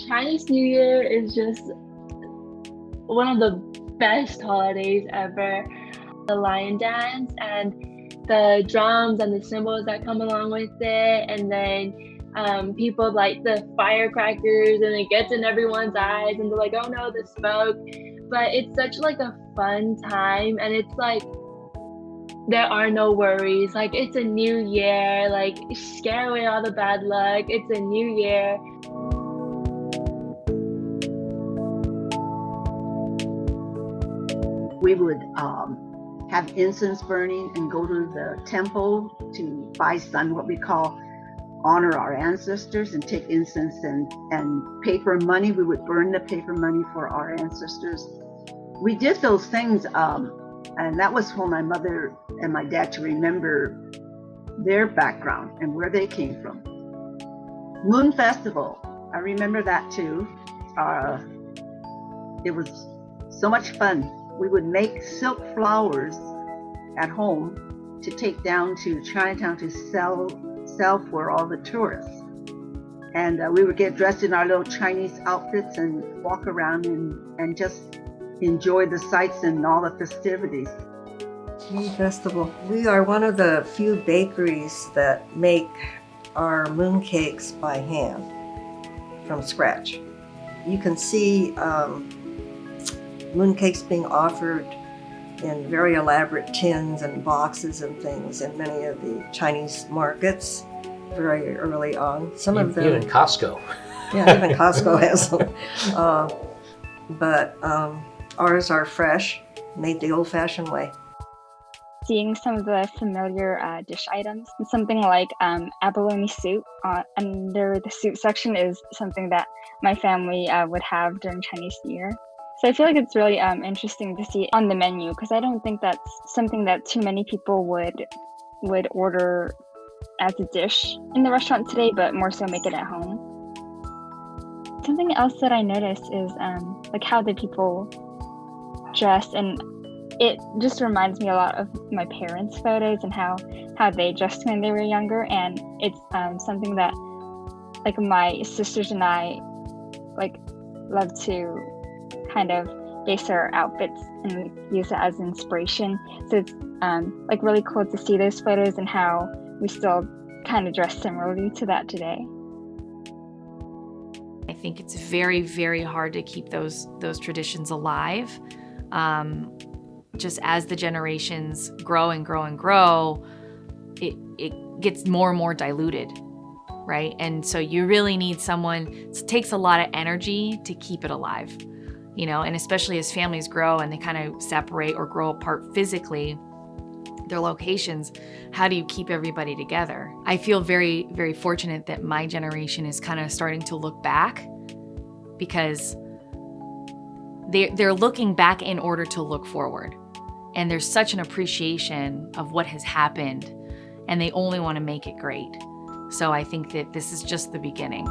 Chinese New Year is just one of the best holidays ever. The lion dance and the drums and the cymbals that come along with it, and then people light the firecrackers and it gets in everyone's eyes and they're like, oh no, the smoke. But it's such like a fun time, and it's like there are no worries. Like, it's a new year, like scare away all the bad luck. It's a new year. We would have incense burning and go to the temple to Baisan, what we call honor our ancestors, and take incense and paper money. We would burn the paper money for our ancestors. We did those things, and that was for my mother and my dad to remember their background and where they came from. Moon Festival, I remember that too. It was so much fun. We would make silk flowers at home to take down to Chinatown to sell for all the tourists. And we would get dressed in our little Chinese outfits and walk around and just enjoy the sights and all the festivities. Moon Festival. We are one of the few bakeries that make our moon cakes by hand from scratch. You can see moon cakes being offered in very elaborate tins and boxes and things in many of the Chinese markets very early on. Some of them, even Costco. Yeah, even Costco has them. But ours are fresh, made the old-fashioned way. Seeing some of the familiar dish items, something like abalone soup under the soup section is something that my family would have during Chinese New Year. So I feel like it's really interesting to see on the menu, because I don't think that's something that too many people would order as a dish in the restaurant today, but more so make it at home. Something else that I noticed is like how the people dress, and it just reminds me a lot of my parents' photos and how they dressed when they were younger, and it's something that like my sisters and I like love to kind of base our outfits and use it as inspiration. So it's like really cool to see those photos and how we still kind of dress similarly to that today. I think it's very, very hard to keep those traditions alive. Just as the generations grow and grow and grow, it gets more and more diluted, right? And so you really need someone. It takes a lot of energy to keep it alive. You know, and especially as families grow and they kind of separate or grow apart physically, their locations, how do you keep everybody together? I feel very, very fortunate that my generation is kind of starting to look back, because they're looking back in order to look forward. And there's such an appreciation of what has happened, and they only want to make it great. So I think that this is just the beginning.